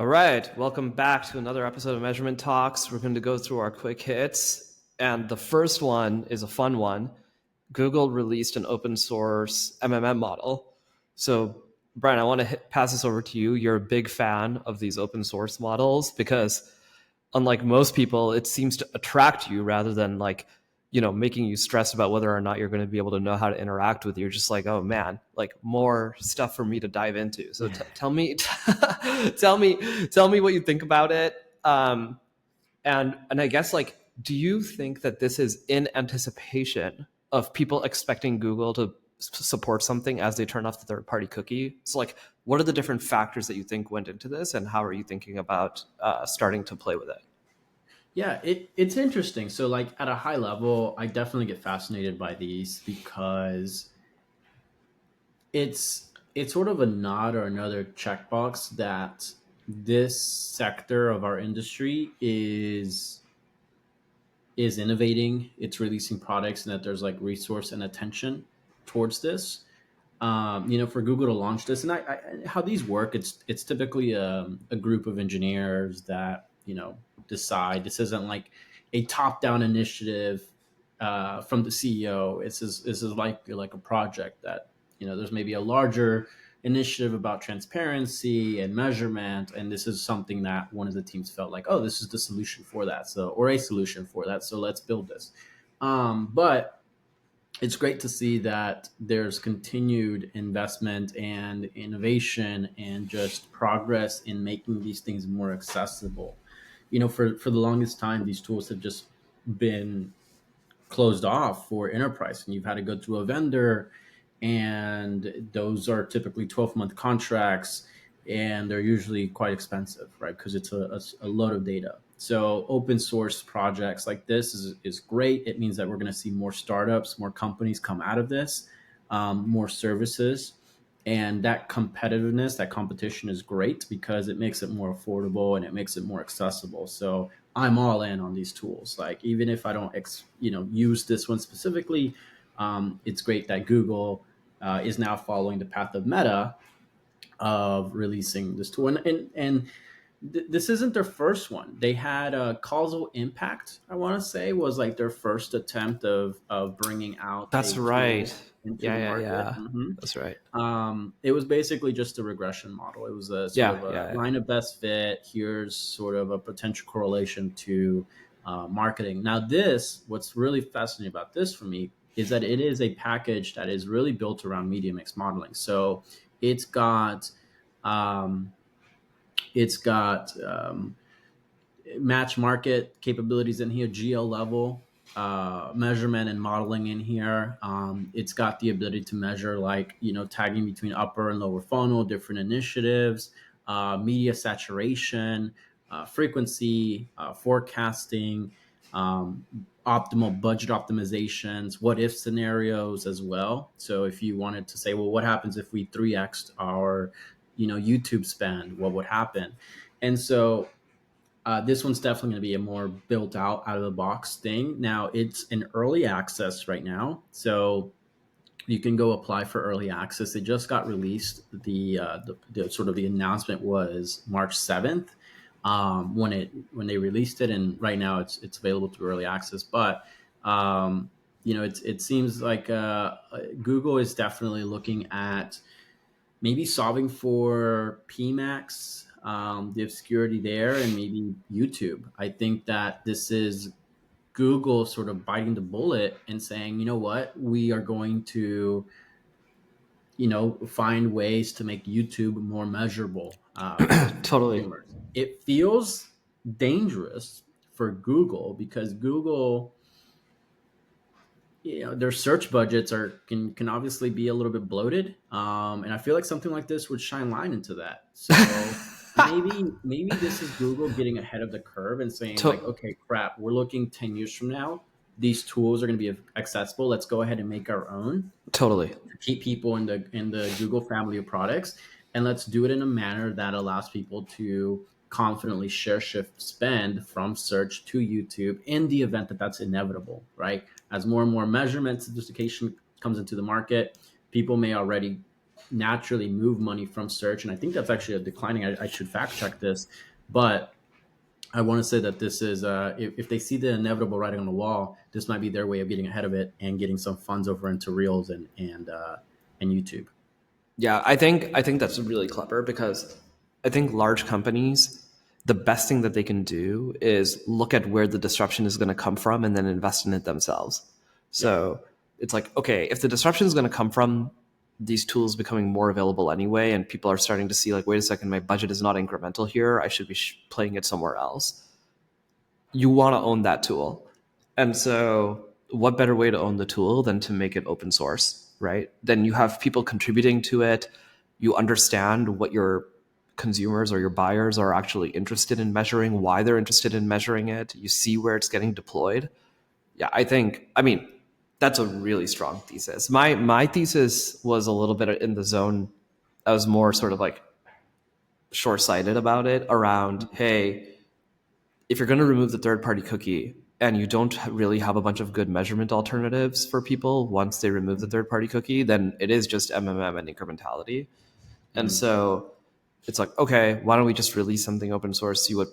All right, welcome back to another episode of Measurement Talks. We're going to go through our quick hits. And the first one is a fun one. Google released an open source MMM model. So, Brian, I want to pass this over to you. You're a big fan of these open source models because, unlike most people, it seems to attract you rather than making you stressed about whether or not you're going to be able to know how to interact with you. You're just like, oh man, like more stuff for me to dive into. So tell me, tell me what you think about it. And I guess, do you think that this is in anticipation of people expecting Google to support something as they turn off the third-party cookie? So what are the different factors that you think went into this, and how are you thinking about starting to play with it? Yeah, it's interesting. So at a high level, I definitely get fascinated by these because it's sort of a nod or another checkbox that this sector of our industry is innovating, it's releasing products, and that there's resource and attention towards this. For Google to launch this, and how these work, it's typically a group of engineers that decide. This isn't like a top-down initiative from the CEO. This is like a project that there's maybe a larger initiative about transparency and measurement, and this is something that one of the teams felt like, oh, this is the solution for that, or a solution for that, so let's build this. But it's great to see that there's continued investment and innovation and just progress in making these things more accessible. For the longest time, these tools have just been closed off for enterprise, and you've had to go through a vendor, and those are typically 12-month contracts, and they're usually quite expensive, right? Because it's a load of data. So open source projects like this is great. It means that we're going to see more startups, more companies come out of this, more services. And that competitiveness, that competition is great because it makes it more affordable and it makes it more accessible. So I'm all in on these tools. Even if I don't, use this one specifically, it's great that Google is now following the path of Meta of releasing this tool. And this isn't their first one. They had a Causal Impact, I want to say, was their first attempt of bringing out That's a right. tool into the Yeah. market. Mm-hmm. That's right. It was basically just a regression model. It was a sort of a line of best fit. Here's sort of a potential correlation to marketing. Now, what's really fascinating about this for me is that it is a package that is really built around media mix modeling. So it's got um, match market capabilities in here, geo level measurement and modeling in here. It's got the ability to measure tagging between upper and lower funnel, different initiatives, media saturation, frequency, forecasting, optimal budget optimizations, what if scenarios as well. So if you wanted to say, well, what happens if we 3x'd our YouTube spend, what would happen? And so this one's definitely going to be a more built out of the box thing. Now it's in early access right now, so you can go apply for early access. It just got released. The sort of the announcement was March 7th when they released it, and right now it's available through early access. But it seems like Google is definitely looking at maybe solving for PMAX, the obscurity there, and maybe YouTube. I think that this is Google sort of biting the bullet and saying, you know what, we are going to, find ways to make YouTube more measurable for Totally. consumers. It feels dangerous for Google because Google, their search budgets can obviously be a little bit bloated, and I feel like something like this would shine light into that. So maybe this is Google getting ahead of the curve and saying To- okay, crap, we're looking 10 years from now, these tools are going to be accessible, let's go ahead and make our own totally. to keep people in the Google family of products, and let's do it in a manner that allows people to confidently share shift spend from search to YouTube in the event that that's inevitable, right? As more and more measurement sophistication comes into the market, people may already naturally move money from search, and I think that's actually a declining. I should fact check this, but I want to say that this is if they see the inevitable writing on the wall, this might be their way of getting ahead of it and getting some funds over into Reels and YouTube. Yeah, I think that's really clever because I think large companies, the best thing that they can do is look at where the disruption is going to come from and then invest in it themselves. Yeah. So it's like, okay, if the disruption is going to come from these tools becoming more available anyway, and people are starting to see like, wait a second, my budget is not incremental here. I should be playing it somewhere else. You want to own that tool. And so, what better way to own the tool than to make it open source, right? Then you have people contributing to it. You understand what your consumers or your buyers are actually interested in measuring, why they're interested in measuring it. You see where it's getting deployed. Yeah, I mean, that's a really strong thesis. My thesis was a little bit in the zone. I was more sort of like short-sighted about it around, hey, if you're going to remove the third party cookie and you don't really have a bunch of good measurement alternatives for people once they remove the third party cookie, then it is just MMM and incrementality. And Mhm. so it's like, okay, why don't we just release something open source, see what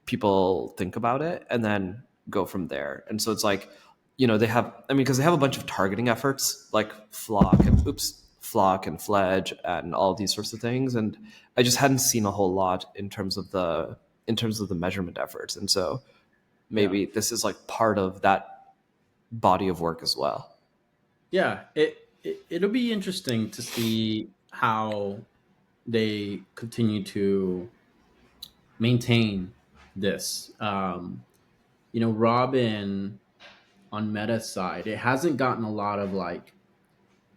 people think about it, and then go from there. And so it's like, they have, I mean, because they have a bunch of targeting efforts like Flock and Fledge and all these sorts of things. And I just hadn't seen a whole lot in terms of the measurement efforts. And so Yeah. maybe this is like part of that body of work as well. Yeah. It'll be interesting to see how they continue to maintain this. Robin on Meta's side, it hasn't gotten a lot of like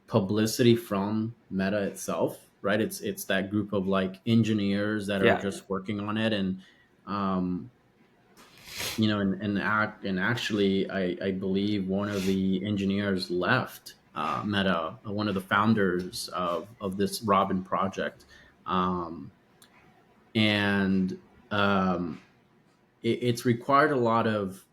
publicity from Meta itself, right? It's that group of like engineers that are Yeah. just working on it, and um, and actually, I believe one of the engineers left Meta, one of the founders of this Robin project, um, and it's required a lot of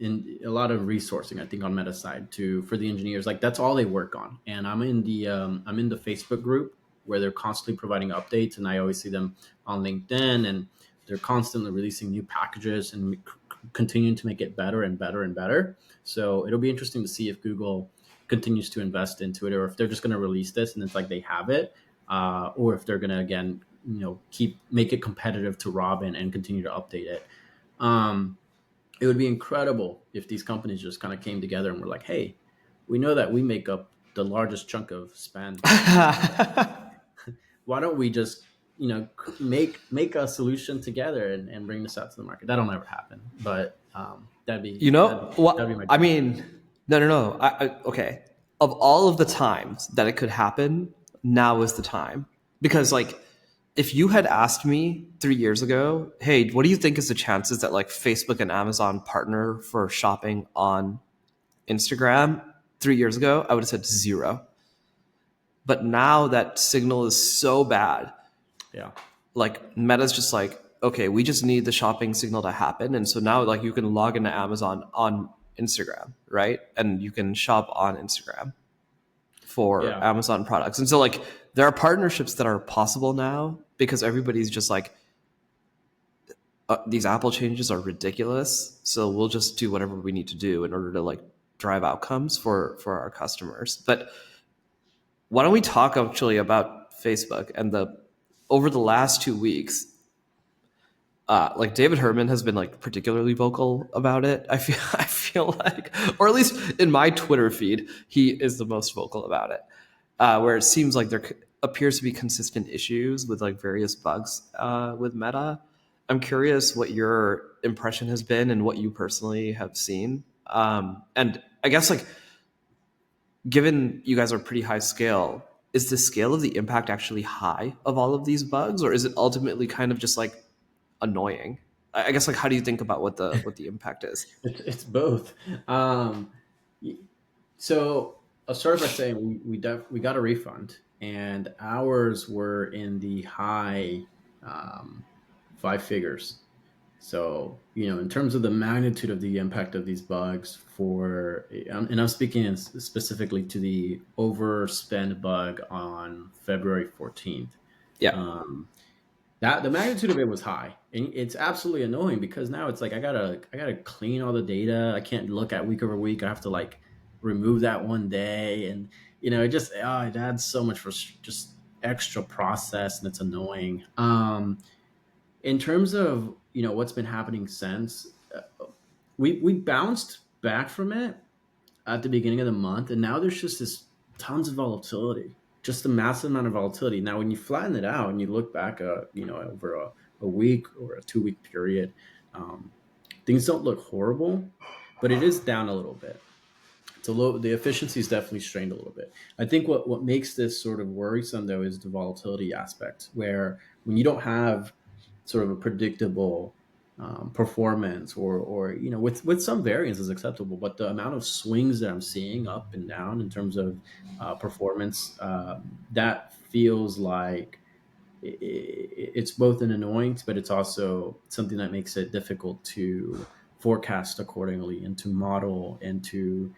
resourcing, I think, on Meta side to for the engineers. Like that's all they work on. And I'm in the Facebook group where they're constantly providing updates, and I always see them on LinkedIn, and they're constantly releasing new packages and continuing to make it better and better and better. So it'll be interesting to see if Google continues to invest into it, or if they're just going to release this and it's like they have it, or if they're going to again, keep make it competitive to Robin and continue to update it. Um, it would be incredible if these companies just kind of came together and were like, hey, we know that we make up the largest chunk of spend on Meta. Why don't we just make a solution together and bring this out to the market? That'll never happen, but that'd be that'd be What my I dream. mean, no. Okay. Of all of the times that it could happen, now is the time. Because like if you had asked me 3 years ago, hey, what do you think is the chances that like Facebook and Amazon partner for shopping on Instagram 3 years ago, I would have said zero. But now that signal is so bad, Yeah, like Meta's just like, okay, we just need the shopping signal to happen. And so now like you can log into Amazon on Instagram, right? And you can shop on Instagram for yeah, Amazon products. And so like there are partnerships that are possible now because everybody's just like, these Apple changes are ridiculous. So we'll just do whatever we need to do in order to like drive outcomes for our customers. But why don't we talk actually about Facebook and the over the last 2 weeks, like David Herman has been like particularly vocal about it. I feel like, or at least in my Twitter feed, he is the most vocal about it. Where it seems like there appears to be consistent issues with like various bugs with Meta. I'm curious what your impression has been and what you personally have seen. And I guess like given you guys are pretty high scale, is the scale of the impact actually high of all of these bugs, or is it ultimately kind of just like annoying? I guess like how do you think about what the impact is? it's both. Um, so I'll start by saying we got a refund, and ours were in the high five figures. So, in terms of the magnitude of the impact of these bugs and I'm speaking specifically to the overspend bug on February 14th. Yeah. Um, that the magnitude of it was high, and it's absolutely annoying because now it's like I gotta clean all the data. I can't look at week over week. I have to like remove that one day, and it adds so much for just extra process, and it's annoying. In terms of what's been happening since, we bounced back from it at the beginning of the month, and now there's just this tons of volatility, just a massive amount of volatility. Now, when you flatten it out and you look back, over a week or a 2 week period, um, things don't look horrible, but it is down a little bit. The efficiency is definitely strained a little bit. I think what makes this sort of worrisome though is the volatility aspect, where when you don't have sort of a predictable performance, or with some variance is acceptable, but the amount of swings that I'm seeing up and down in terms of performance, that feels like it's both an annoyance, but it's also something that makes it difficult to forecast accordingly and to model and to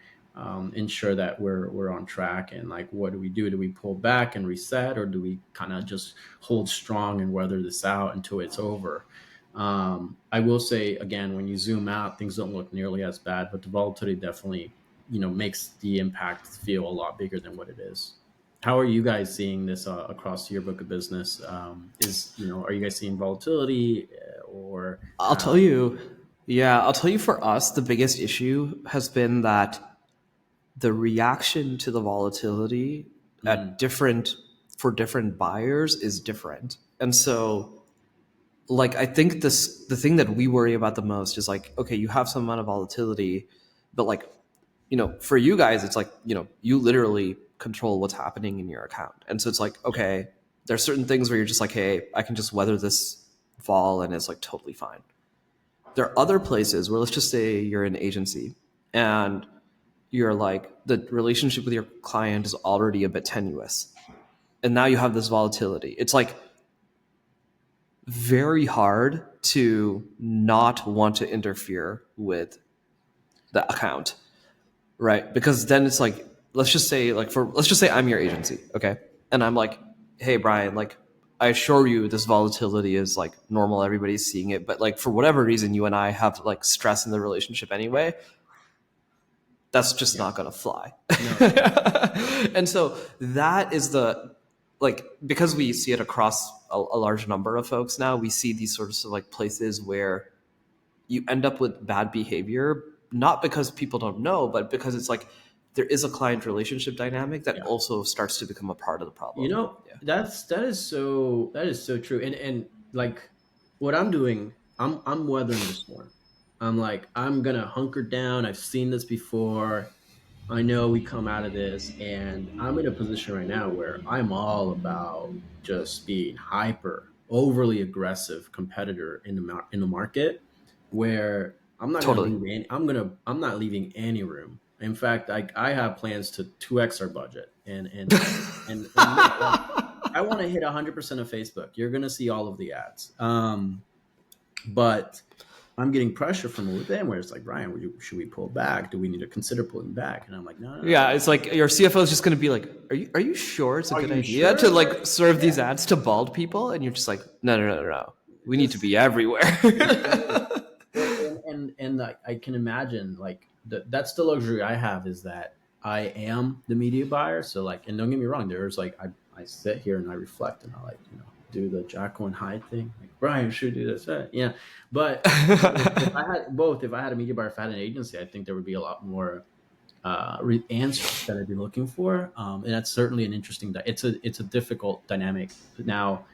ensure that we're on track. And like, what do we do? Do we pull back and reset, or do we kind of just hold strong and weather this out until it's over? I will say again, when you zoom out, things don't look nearly as bad, but the volatility definitely, makes the impact feel a lot bigger than what it is. How are you guys seeing this across your book of business? Are you guys seeing volatility, or I'll tell you. Yeah, I'll tell you for us, the biggest issue has been that the reaction to the volatility mm, for different buyers is different. And so like I think the thing that we worry about the most is like, okay, you have some amount of volatility, but like, for you guys, it's like, you literally control what's happening in your account. And so it's like, okay, there's certain things where you're just like, hey, I can just weather this fall and it's like totally fine. There are other places where, let's just say you're an agency and you're like, the relationship with your client is already a bit tenuous. And now you have this volatility. It's like very hard to not want to interfere with the account, right? Because then it's like, let's just say I'm your agency, okay? And I'm like, hey Brian, like I assure you this volatility is like normal, everybody's seeing it, but like for whatever reason you and I have like stress in the relationship anyway, that's just yeah, not going to fly. no, And so that is like, because we see it across a large number of folks now, we see these sorts of like places where you end up with bad behavior, not because people don't know, but because it's like there is a client relationship dynamic that yeah. also starts to become a part of the problem. Yeah. That is so true. And like, what I'm doing, I'm weathering the storm. I'm like, I'm gonna hunker down. I've seen this before. I know we come out of this, and I'm in a position right now where I'm all about just being hyper, overly aggressive competitor in the market, where Totally. I'm not leaving any room. In fact, I have plans to 2x our budget, and yeah, like, I want to hit 100% of Facebook. You're gonna see all of the ads. But I'm getting pressure from within where it's like, Brian, should we pull back? Do we need to consider pulling back? And I'm like, no, no, no. Yeah, it's like your CFO is just going to be like, are you sure it's a Are good you idea to sure? like serve these Yeah. ads to bald people? And you're just like, no, no, no, no, no. We need to Just be everywhere. exactly. And I can imagine like that's the luxury I have, is that I am the media buyer. So like, and don't get me wrong, there's like, I sit here and I reflect and I like, do the Jacko and Hyde thing. Like, Brian should do this. Yeah. But if I had both, if I had a media buyer, if I had an agency, I think there would be a lot more answers that I'd be looking for. And that's certainly an interesting, it's a difficult dynamic. Now,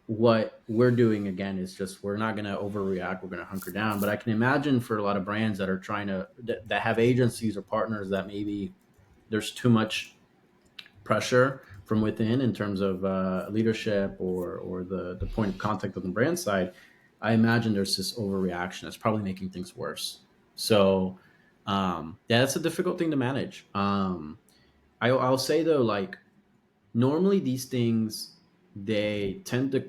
what we're doing again is just, we're not going to overreact, we're going to hunker down. But I can imagine for a lot of brands that are trying to that have agencies or partners, that maybe there's too much pressure from within in terms of leadership, or the point of contact on the brand side. I imagine there's this overreaction that's probably making things worse. So yeah, that's a difficult thing to manage. I'll say though, like, normally these things, they tend to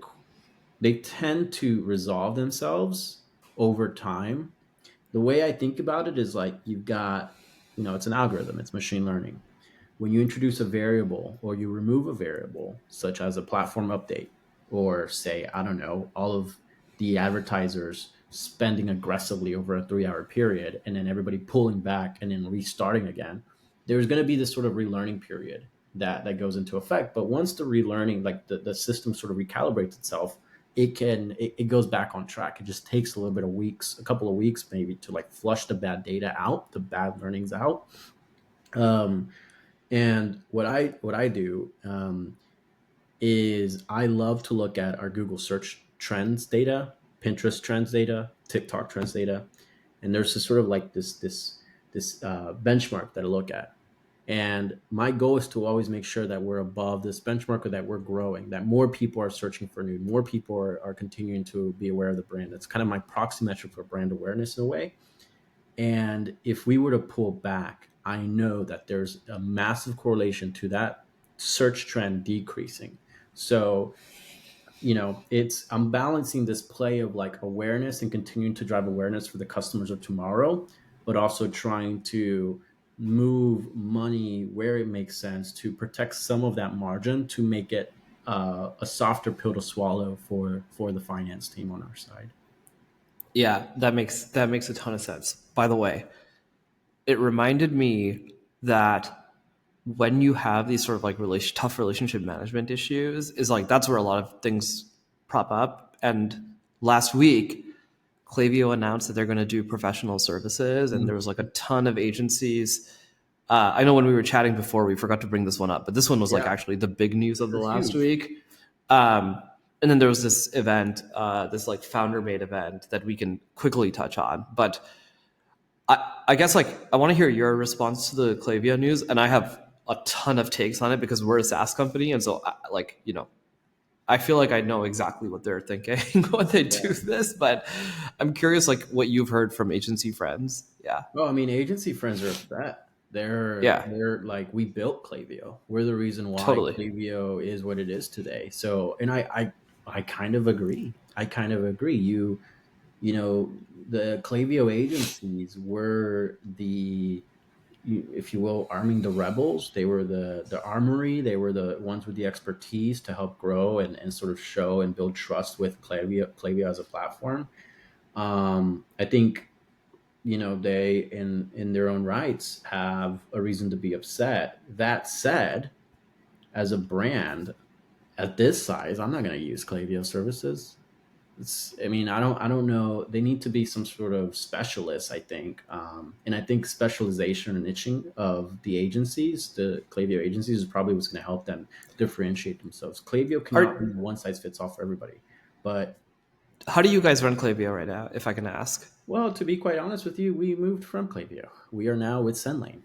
they tend to resolve themselves over time. The way I think about it is like you've got, it's an algorithm, it's machine learning. When you introduce a variable or you remove a variable, such as a platform update, or say, I don't know, all of the advertisers spending aggressively over a 3 hour period and then everybody pulling back and then restarting again, there's going to be this sort of relearning period that goes into effect. But once the relearning, like the system sort of recalibrates itself, it goes back on track. It just takes a little bit of weeks, a couple of weeks maybe, to like flush the bad data out, the bad learnings out. Um, and what I do is I love to look at our Google search trends data, Pinterest trends data, TikTok trends data, and there's this sort of like this benchmark that I look at. And my goal is to always make sure that we're above this benchmark, or that we're growing, that more people are searching for new, more people are continuing to be aware of the brand. That's kind of my proxy metric for brand awareness in a way. And if we were to pull back, I know that there's a massive correlation to that search trend decreasing. So, I'm balancing this play of like awareness and continuing to drive awareness for the customers of tomorrow, but also trying to move money where it makes sense to protect some of that margin to make it a softer pill to swallow for the finance team on our side. Yeah, that makes a ton of sense. By the way, it reminded me that when you have these sort of like tough relationship management issues, is like that's where a lot of things prop up. And last week, Klaviyo announced that they're going to do professional services, and there was like a ton of agencies. I know when we were chatting before, we forgot to bring this one up, but this one was like Yeah, actually the big news of the it's last huge. week. Um, and then there was this event, this like FounderMade event that we can quickly touch on. But I guess like I want to hear your response to the Klaviyo news, and I have a ton of takes on it because we're a SaaS company, and so like I feel like I know exactly what they're thinking when they do Yeah. this, but I'm curious like what you've heard from agency friends. Yeah. Well, I mean, agency friends are upset. They're Yeah, they're like, we built Klaviyo. We're the reason why totally. Klaviyo is what it is today. So, and I kind of agree. I kind of agree. The Klaviyo agencies were if you will, arming the rebels. They were the armory. They were the ones with the expertise to help grow and sort of show and build trust with Klaviyo as a platform. I think they in their own rights have a reason to be upset. That said, as a brand at this size, I'm not going to use Klaviyo services. I mean, I don't know. They need to be some sort of specialist, I think. And I think specialization and niching of the agencies, the Klaviyo agencies, is probably what's going to help them differentiate themselves. Klaviyo cannot be Are one size fits all for everybody. But, How do you guys run Klaviyo right now, if I can ask? well, to be quite honest with you, we moved from Klaviyo. We are now with Sendlane.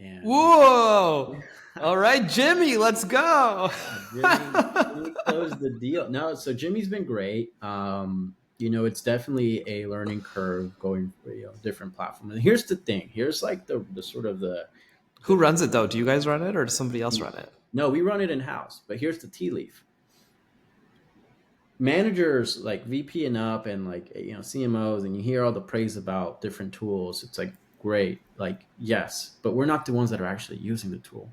And Whoa! All right, Jimmy, let's go. Jimmy closed the deal. No, so Jimmy's been great. It's definitely a learning curve going for different platforms. And here's the thing. Here's like the sort of Who the runs it though? Do you guys run it or does somebody else run it? no, we run it in house. But here's the tea leaf. Managers like VP and up, and like CMOs, and you hear all the praise about different tools. It's like great, like yes, but we're not the ones that are actually using the tool.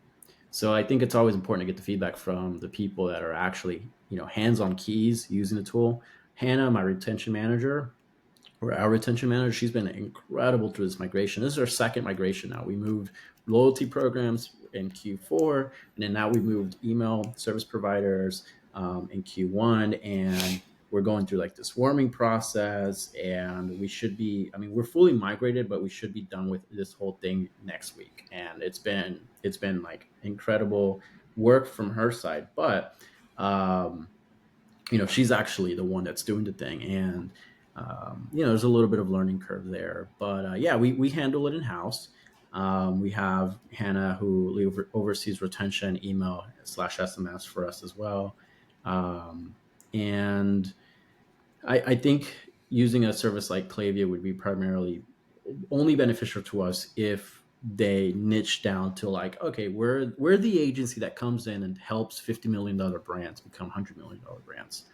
So I think it's always important to get the feedback from the people that are actually hands on keys using the tool. Hannah, my retention manager, or our retention manager, she's been incredible through this migration. This is our second migration now. We moved loyalty programs in Q4, and then now we moved email service providers in Q1, and we're going through like this warming process, and we should be, I mean, we're fully migrated, but we should be done with this whole thing next week. And it's been like incredible work from her side, but she's actually the one that's doing the thing. And there's a little bit of learning curve there, but yeah, we handle it in house. We have Hannah who oversees retention, email/SMS for us as well. And I think using a service like Klaviyo would be primarily only beneficial to us if they niche down to like, okay, we're the agency that comes in and helps $50 million brands become $100 million brands.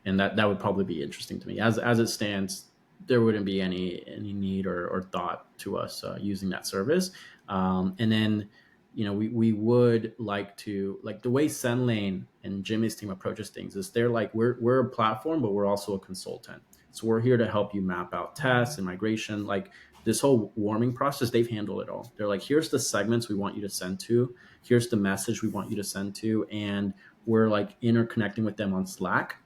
And that would probably be interesting to me. As it stands, there wouldn't be any need or thought to us using that service. And then, we would like to, like the way SendLane and Jimmy's team approaches things is they're like, we're a platform, but we're also a consultant. So we're here to help you map out tests and migration. Like this whole warming process, they've handled it all. They're like, here's the segments we want you to send to. Here's the message we want you to send to. And we're like interconnecting with them on Slack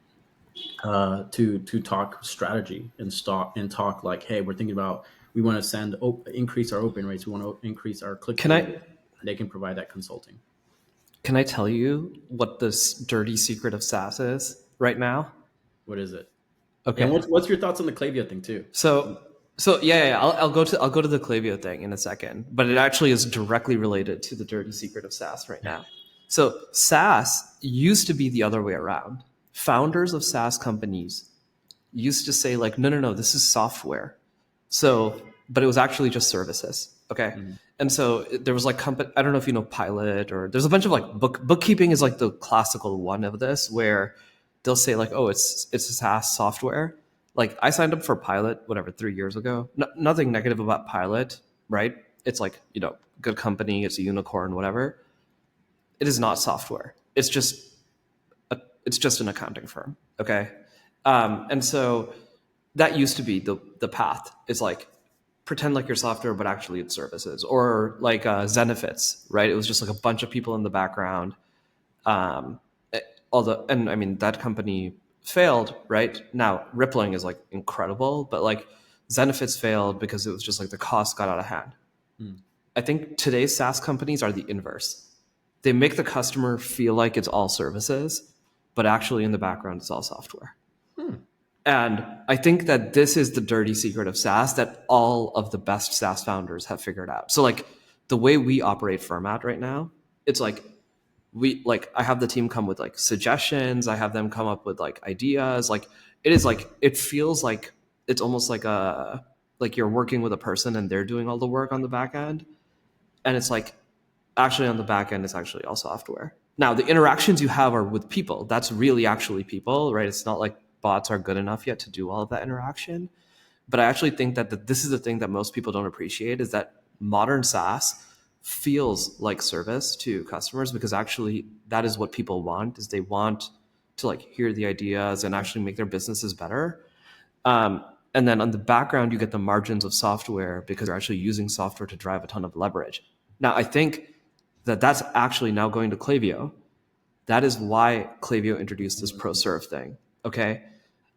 to talk strategy and talk like, hey, we're thinking about, we want to increase our open rates. We want to increase our click. They can provide that consulting. Can I tell you what this dirty secret of SaaS is right now? What is it? Okay. And what's your thoughts on the Klaviyo thing too? So yeah. I'll go to the Klaviyo thing in a second, but it actually is directly related to the dirty secret of SaaS right now. So SaaS used to be the other way around. Founders of SaaS companies used to say like, no, this is software. So, but it was actually just services. Okay. Mm-hmm. And so there was like I don't know if you know Pilot, or there's a bunch of like bookkeeping is like the classical one of this, where they'll say like, oh, it's a SaaS software. Like I signed up for Pilot, 3 years ago. Nothing negative about Pilot, right? It's like, good company, it's a unicorn, whatever. It is not software. It's just an accounting firm. Okay. And so that used to be the path. It's like, pretend like you're software, but actually it's services. Or like Zenefits, right? It was just like a bunch of people in the background. And I mean, that company failed, right? Now Rippling is like incredible, but like Zenefits failed because it was just like the cost got out of hand. I think today's SaaS companies are the inverse. They make the customer feel like it's all services, but actually in the background, it's all software. And I think that this is the dirty secret of SaaS that all of the best SaaS founders have figured out. So like the way we operate Format right now, it's like I have the team come with like suggestions. I have them come up with like ideas. Like it feels like it's almost like you're working with a person and they're doing all the work on the back end. And it's like, actually on the back end, it's actually all software. Now the interactions you have are with people. That's really actually people, right? It's not like bots are good enough yet to do all of that interaction. But I actually think that this is the thing that most people don't appreciate, is that modern SaaS feels like service to customers, because actually that is what people want, is they want to like hear the ideas and actually make their businesses better. And then on the background, you get the margins of software because you're actually using software to drive a ton of leverage. Now, I think that's actually now going to Klaviyo. That is why Klaviyo introduced this ProServe thing. Okay.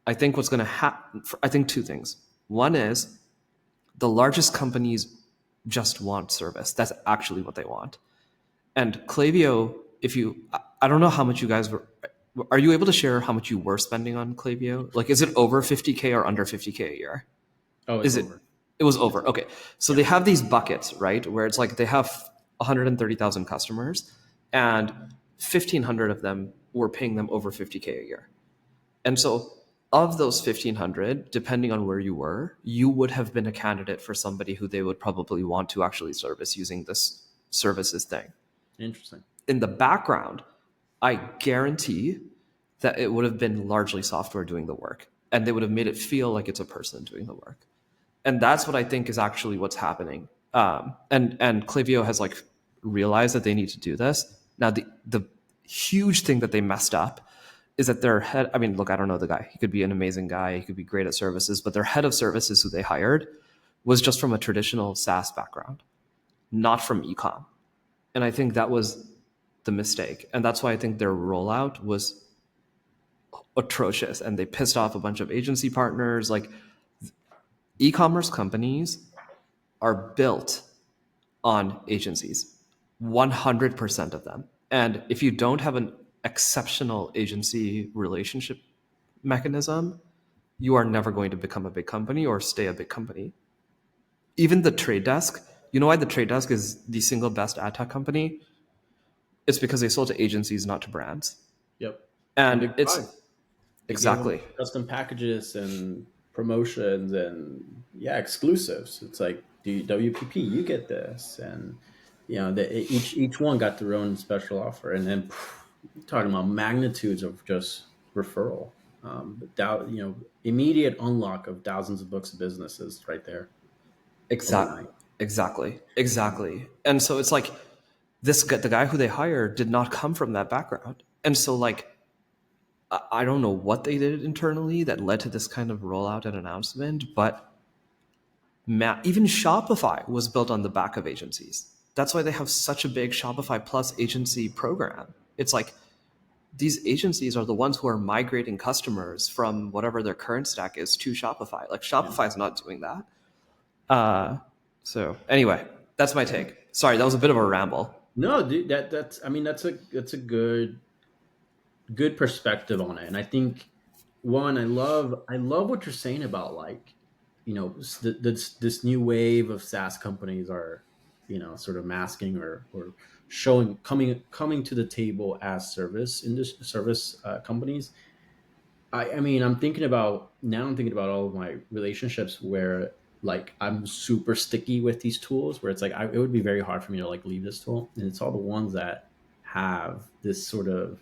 I think what's going to happen, I think two things. One is the largest companies just want service. That's actually what they want. And Klaviyo, I don't know how much you guys are you able to share how much you were spending on Klaviyo? Like, is it over 50K or under 50K a year? Oh, it's over. It was over. Okay. So they have these buckets, right? Where it's like they have 130,000 customers and 1,500 of them were paying them over 50K a year. And so of those 1,500, depending on where you were, you would have been a candidate for somebody who they would probably want to actually service using this services thing. Interesting. In the background, I guarantee that it would have been largely software doing the work, and they would have made it feel like it's a person doing the work. And that's what I think is actually what's happening. And Klaviyo has like realized that they need to do this. Now, the huge thing that they messed up is that their head, I mean, look, I don't know the guy. He could be an amazing guy. He could be great at services, but their head of services who they hired was just from a traditional SaaS background, not from ecom. And I think that was the mistake. And that's why I think their rollout was atrocious. And they pissed off a bunch of agency partners. Like, e-commerce companies are built on agencies, 100% of them. And if you don't have an exceptional agency relationship mechanism, you are never going to become a big company or stay a big company. Even the Trade Desk, you know why the Trade Desk is the single best ad tech company? It's because they sold to agencies, not to brands. Yep. And it's exactly custom packages and promotions and exclusives. It's like, WPP, you get this, and each one got their own special offer. And then talking about magnitudes of just referral. Immediate unlock of thousands of books of businesses right there overnight. Exactly. And so it's like the guy who they hired did not come from that background. And so like, I don't know what they did internally that led to this kind of rollout and announcement, but even Shopify was built on the back of agencies. That's why they have such a big Shopify Plus agency program. It's like these agencies are the ones who are migrating customers from whatever their current stack is to Shopify. Like Shopify is not doing that. So anyway, that's my take. Sorry, that was a bit of a ramble. No, dude, that's a good perspective on it. And I think one, I love what you're saying about like, this new wave of SaaS companies are, sort of masking or showing coming to the table as service companies. I'm thinking about all of my relationships where like I'm super sticky with these tools where it's like it would be very hard for me to like leave this tool, and it's all the ones that have this sort of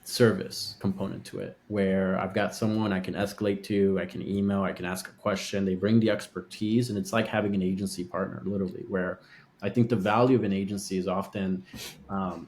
service component to it where I've got someone I can escalate to, I can email, I can ask a question, they bring the expertise, and it's like having an agency partner literally, where I think the value of an agency is often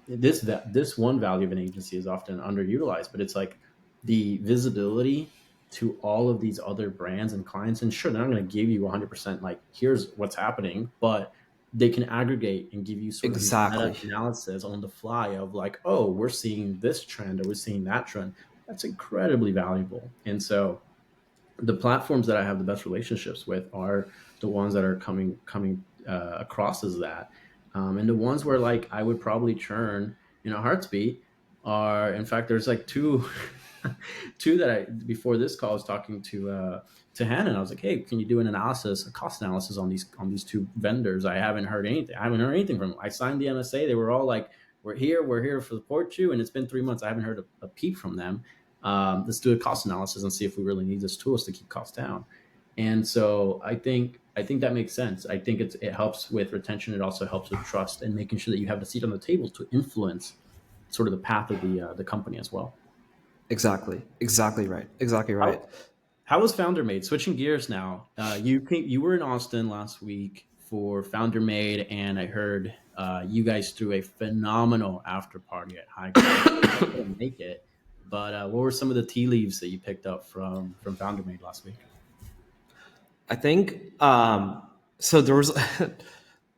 this one value of an agency is often underutilized, but it's like the visibility to all of these other brands and clients. And sure, they're not going to give you 100% like here's what's happening, but they can aggregate and give you sort of meta analysis on the fly of like, oh, we're seeing this trend or we're seeing that trend. That's incredibly valuable. And so the platforms that I have the best relationships with are the ones that are coming across as that. And the ones where like I would probably churn in a heartbeat are, in fact, there's like two that I, before this call, I was talking to Hannah, and I was like, hey, can you do a cost analysis on these two vendors? I haven't heard anything from them. I signed the MSA. They were all like, we're here to support you. And it's been 3 months. I haven't heard a peep from them. Let's do a cost analysis and see if we really need this tools to keep costs down. And so I think that makes sense. I think it helps with retention. It also helps with trust and making sure that you have a seat on the table to influence sort of the path of the company as well. Exactly right. How was FounderMade? Switching gears now, you were in Austin last week for FounderMade, and I heard you guys threw a phenomenal after party at High. I couldn't make it, but what were some of the tea leaves that you picked up from FounderMade last week? I think so. There was,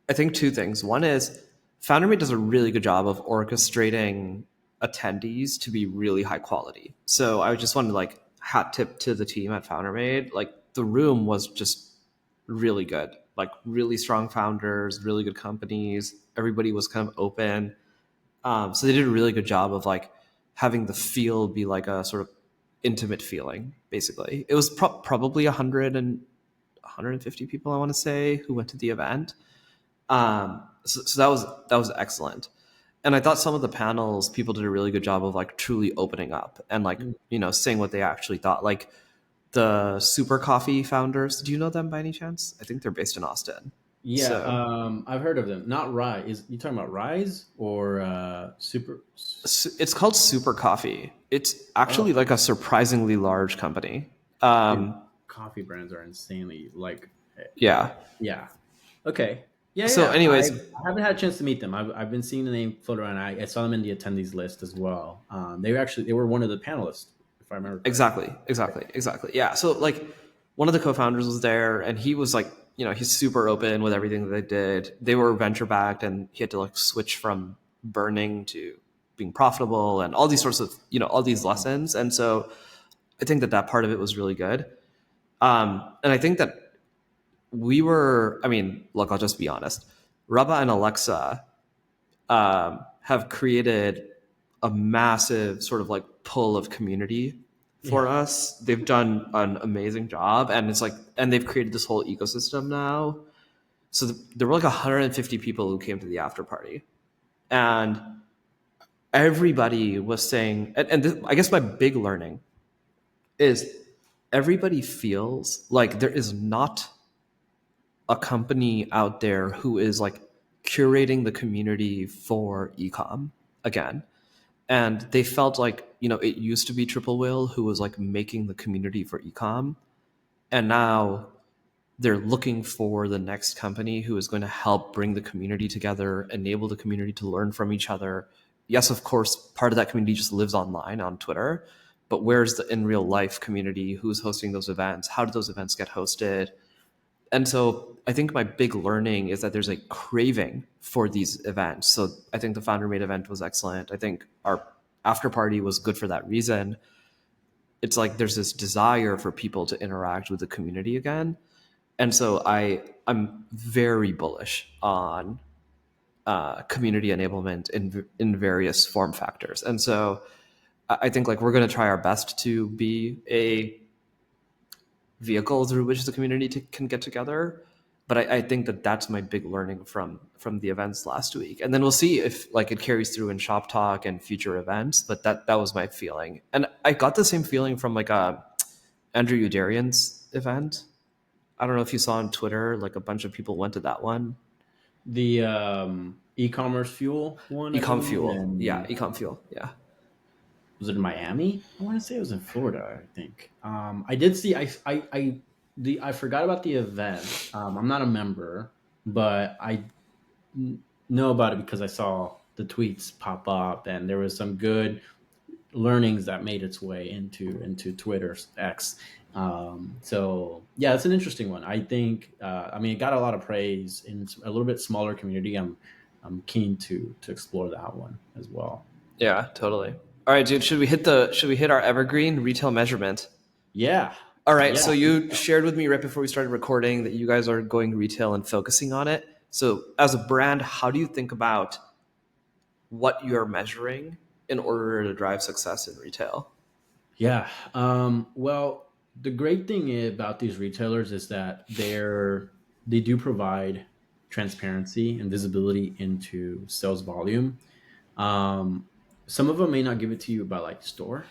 I think, two things. One is FounderMade does a really good job of orchestrating attendees to be really high quality. So I just wanted to like hat tip to the team at FounderMade. Like the room was just really good, like really strong founders, really good companies. Everybody was kind of open. So they did a really good job of like having the feel be like a sort of intimate feeling. Basically, it was probably 150 people, I want to say, who went to the event. So that was excellent. And I thought some of the panels, people did a really good job of like truly opening up and like, saying what they actually thought. Like the Super Coffee founders, do you know them by any chance? I think they're based in Austin. Yeah, So, I've heard of them. Not Rise. Is you talking about Rise or Super? it's called Super Coffee. It's actually like a surprisingly large company. Dude, coffee brands are insanely like. Yeah. Okay. Yeah. So, anyways, I haven't had a chance to meet them. I've been seeing the name float around. I saw them in the attendees list as well. They were one of the panelists, if I remember correctly. Exactly. Yeah. So like one of the co-founders was there, and he was like, he's super open with everything that they did. They were venture backed, and he had to like switch from burning to being profitable and all these sorts of, all these lessons. And so I think that part of it was really good. And I think that look, I'll just be honest. Rabba and Alexa have created a massive sort of like pull of community for us. They've done an amazing job, and it's like, and they've created this whole ecosystem now. So there were like 150 people who came to the after party, and everybody was saying, and this, I guess my big learning is everybody feels like there is not a company out there who is like curating the community for ecom again. and they felt like, it used to be Triple Whale who was like making the community for ecom, and now they're looking for the next company who is going to help bring the community together, enable the community to learn from each other. Yes, of course, part of that community just lives online on Twitter, but where's the in real life community? Who's hosting those events? How do those events get hosted? And so I think my big learning is that there's a craving for these events. So I think the FounderMade event was excellent. I think our after party was good for that reason. It's like there's this desire for people to interact with the community again. And so I'm very bullish on community enablement in various form factors. And so I think like we're going to try our best to be a vehicle through which the community can get together. But I think that that's my big learning from the events last week. And then we'll see if like it carries through in Shop Talk and future events. But that was my feeling. And I got the same feeling from like Andrew Udarian's event. I don't know if you saw on Twitter, like a bunch of people went to that one. The e-commerce fuel one, Ecom Fuel. Yeah, and Ecom Fuel. Yeah. was it in Miami? I want to say it was in Florida. I think I did see. I forgot about the event. I'm not a member, but I know about it because I saw the tweets pop up, and there was some good learnings that made its way into Twitter's X. So yeah, it's an interesting one. I think. I mean, it got a lot of praise in a little bit smaller community. I'm keen to explore that one as well. Yeah, totally. All right, dude, should we hit our evergreen retail measurement? Yeah. All right, Yeah. so you shared with me right before we started recording that you guys are going retail and focusing on it. So as a brand, how do you think about what you're measuring in order to drive success in retail? Yeah. Well, the great thing about these retailers is that they do provide transparency and visibility into sales volume. Um, some of them may not give it to you by like store,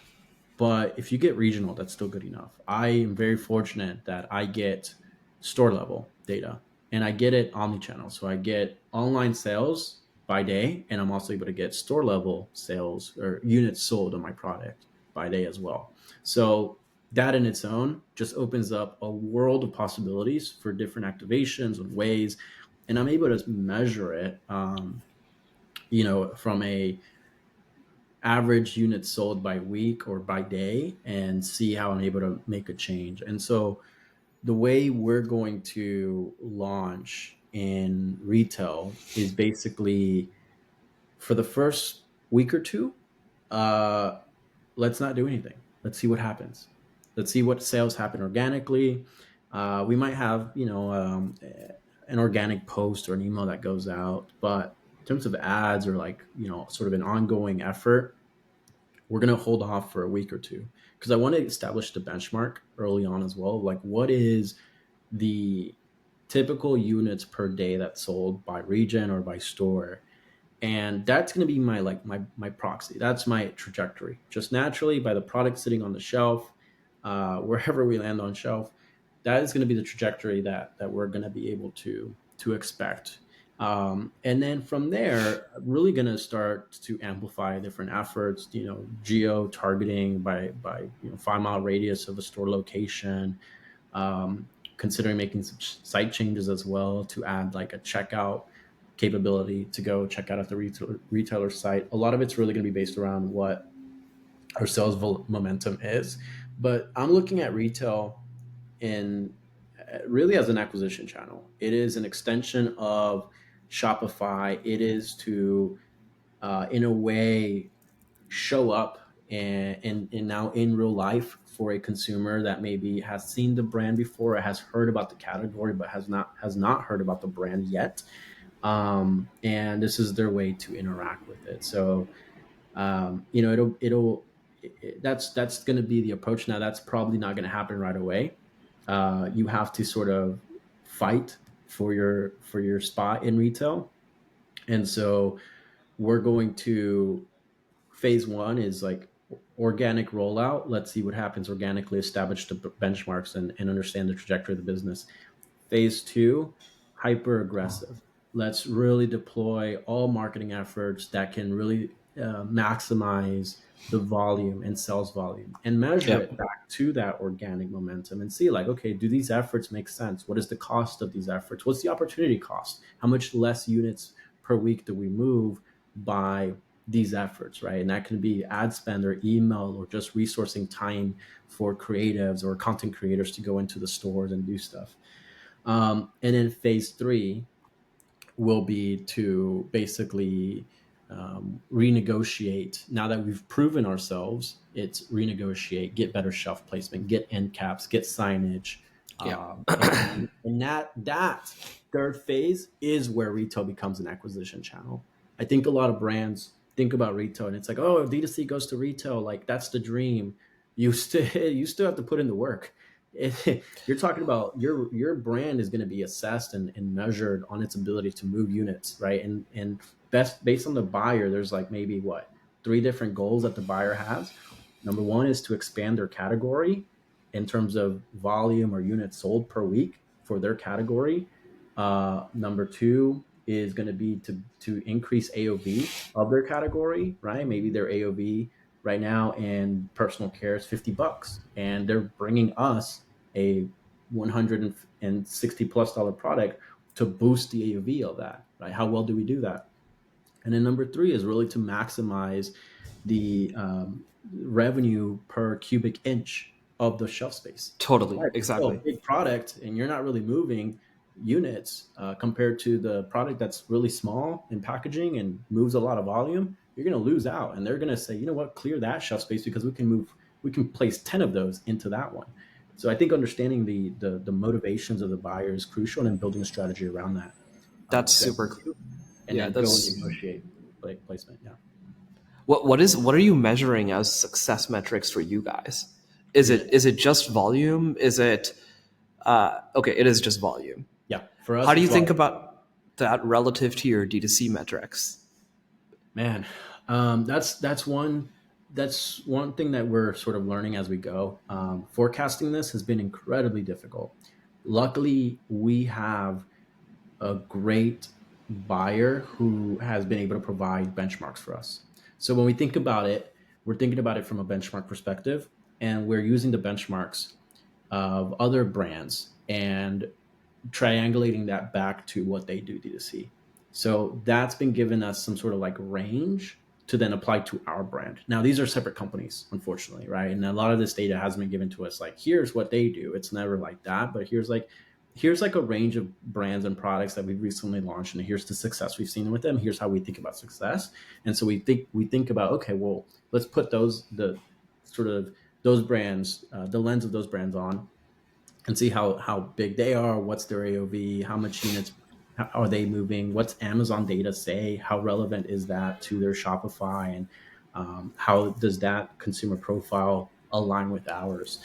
but if you get regional, that's still good enough. I am very fortunate that I get store level data and I get it omni-channel. So I get online sales by day, and I'm also able to get store level sales or units sold on my product by day as well. So that in its own just opens up a world of possibilities for different activations and ways. And I'm able to measure it, from a average units sold by week or by day and see how I'm able to make a change. And so the way we're going to launch in retail is basically for the first week or two, uh, let's not do anything. Let's see what happens. Let's see what sales happen organically. We might have, an organic post or an email that goes out, but in terms of ads or like, sort of an ongoing effort, we're going to hold off for a week or two because I want to establish the benchmark early on as well. Like, what is the typical units per day that's sold by region or by store? And that's going to be my proxy. That's my trajectory. Just naturally, by the product sitting on the shelf, wherever we land on shelf, that is going to be the trajectory that we're going to be able to expect. And then from there, really going to start to amplify different efforts. Geo targeting by 5 mile radius of a store location. Considering making some site changes as well to add like a checkout capability to go check out at the retailer site. A lot of it's really going to be based around what our sales momentum is. But I'm looking at retail in really as an acquisition channel. It is an extension of Shopify. It is to, in a way, show up and now in real life for a consumer that maybe has seen the brand before or has heard about the category but has not heard about the brand yet. And this is their way to interact with it. So, that's going to be the approach. Now, that's probably not going to happen right away. You have to sort of fight for your spot in retail. And so we're going to phase one is like organic rollout. Let's see what happens organically, establish the benchmarks and understand the trajectory of the business. Phase two, hyper aggressive. Let's really deploy all marketing efforts that can really maximize the volume and sales volume and measure Yeah. it back to that organic momentum and see like, okay, do these efforts make sense? What is the cost of these efforts? What's the opportunity cost? How much less units per week do we move by these efforts, right? And that can be ad spend or email or just resourcing time for creatives or content creators to go into the stores and do stuff. And then phase three will be to basically renegotiate. Now that we've proven ourselves, it's renegotiate, get better shelf placement, get end caps, get signage. Yeah. And that third phase is where retail becomes an acquisition channel. I think a lot of brands think about retail and it's like, oh, if D2C goes to retail, like that's the dream. You still have to put in the work. You're talking about your brand is going to be assessed and measured on its ability to move units, right? And best based on the buyer, there's like maybe what, three different goals that the buyer has. Number one is to expand their category in terms of volume or units sold per week for their category. Number two is going to be to increase AOV of their category, right? Maybe their AOV right now in personal care is $50, and they're bringing us a $160+ product to boost the AOV of that, right? How well do we do that? And then number three is really to maximize the revenue per cubic inch of the shelf space. Totally. Right. So a Exactly. big product and you're not really moving units compared to the product that's really small in packaging and moves a lot of volume, you're going to lose out. And they're going to say, you know what, clear that shelf space because we can place 10 of those into that one. So I think understanding the motivations of the buyer is crucial, and then building a strategy around that That's to super. execute and Yeah. then go and That's negotiate placement. Yeah. what are you measuring as success metrics for you guys? Unit. Is it just volume? Is it okay? It is just volume. Yeah. For us, How do it's you think volume. about that relative to your D2C metrics? Man, that's one thing that we're sort of learning as we go. Forecasting this has been incredibly difficult. Luckily, we have a great buyer who has been able to provide benchmarks for us. So when we think about it, we're thinking about it from a benchmark perspective, and we're using the benchmarks of other brands and triangulating that back to what they do D2C. So that's been given us some sort of like range to then apply to our brand. Now, these are separate companies, unfortunately, right? And a lot of this data hasn't been given to us like, here's what they do. It's never like that, but here's like a range of brands and products that we've recently launched, and here's the success we've seen with them. Here's how we think about success. And so we think about, okay, well, let's put those brands, the lens of those brands on, and see how big they are, what's their AOV, how much units are they moving, what's Amazon data say, how relevant is that to their Shopify, and how does that consumer profile align with ours.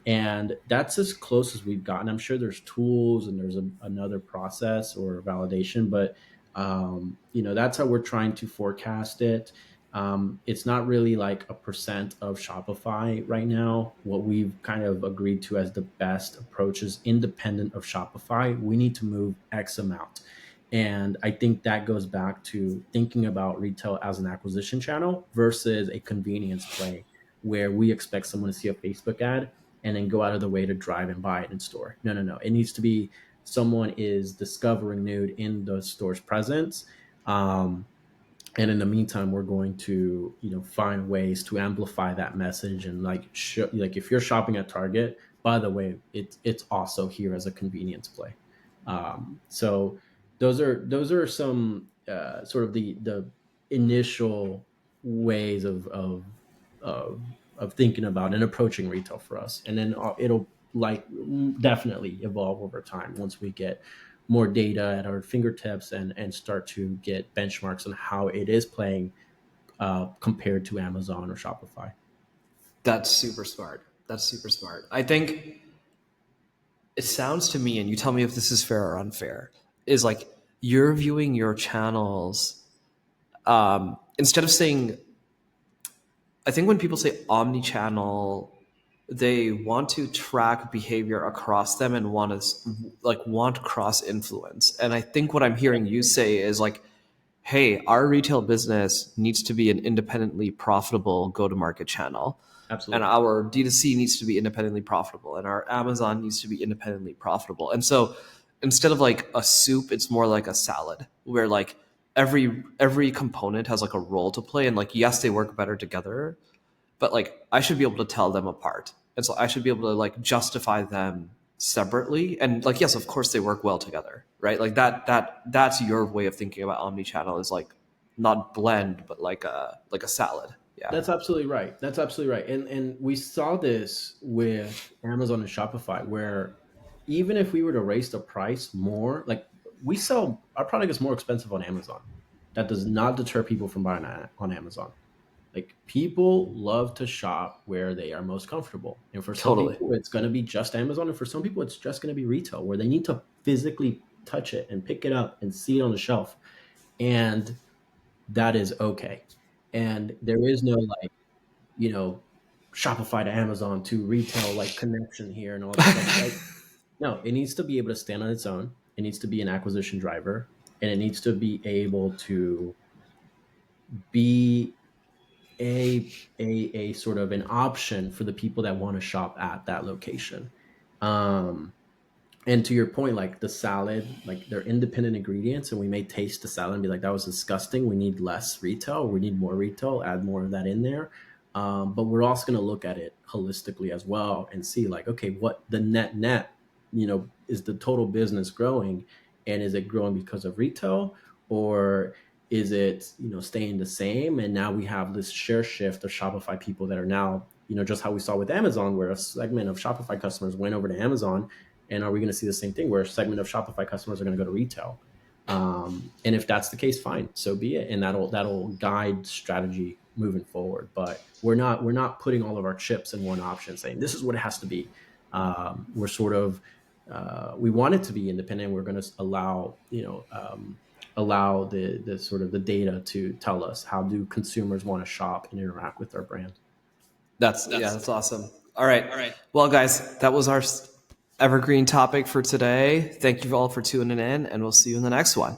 And that's as close as we've gotten. I'm sure there's tools and there's another process or validation, but that's how we're trying to forecast it. It's not really like a percent of Shopify right now. What we've kind of agreed to as the best approach is independent of Shopify. We need to move X amount. And I think that goes back to thinking about retail as an acquisition channel versus a convenience play where we expect someone to see a Facebook ad and then go out of the way to drive and buy it in store. No, no, no. It needs to be someone is discovering nude in the store's presence. And in the meantime, we're going to find ways to amplify that message and like if you're shopping at Target, by the way, it's also here as a convenience play. So those are some sort of the initial ways of of thinking about and approaching retail for us, and then it'll like definitely evolve over time once we get more data at our fingertips and start to get benchmarks on how it is playing compared to Amazon or Shopify. That's super smart. That's super smart. I think it sounds to me, and you tell me if this is fair or unfair, is like you're viewing your channels instead of saying, I think when people say omni-channel, they want to track behavior across them and want cross influence. And I think what I'm hearing you say is like hey, our retail business needs to be an independently profitable go-to-market channel. And Absolutely. our D2C needs to be independently profitable, and our Amazon needs to be independently profitable. And so instead of like a soup, it's more like a salad where like every component has like a role to play. And like, yes, they work better together, but like I should be able to tell them apart. And so I should be able to like justify them separately. And like, yes, of course they work well together, right? Like that's your way of thinking about omnichannel, is like not blend, but like a salad. Yeah. That's absolutely right. That's absolutely right. And we saw this with Amazon and Shopify, where even if we were to raise the price more, like we sell our product is more expensive on Amazon. That does not deter people from buying on Amazon. Like people love to shop where they are most comfortable. And for some Totally. people, it's going to be just Amazon. And for some people, it's just going to be retail where they need to physically touch it and pick it up and see it on the shelf. And that is okay. And there is no like, you know, Shopify to Amazon to retail like connection here and all that stuff. Like, no, it needs to be able to stand on its own. It needs to be an acquisition driver, and it needs to be able to be a sort of an option for the people that want to shop at that location. Um, and to your point, like the salad, like they're independent ingredients, and we may taste the salad and be like, that was disgusting. We need less retail. We need more retail, add more of that in there. But we're also going to look at it holistically as well and see like, okay, what the net, is the total business growing, and is it growing because of retail, or is it, staying the same? And now we have this share shift of Shopify people that are now, just how we saw with Amazon, where a segment of Shopify customers went over to Amazon. And are we going to see the same thing where a segment of Shopify customers are going to go to retail? And if that's the case, fine, so be it. And that'll guide strategy moving forward. But we're not putting all of our chips in one option, saying this is what it has to be. We're sort of we want it to be independent. We're going to allow the sort of the data to tell us how do consumers want to shop and interact with our brand. That's awesome. All right. Well, guys, that was our evergreen topic for today. Thank you all for tuning in, and we'll see you in the next one.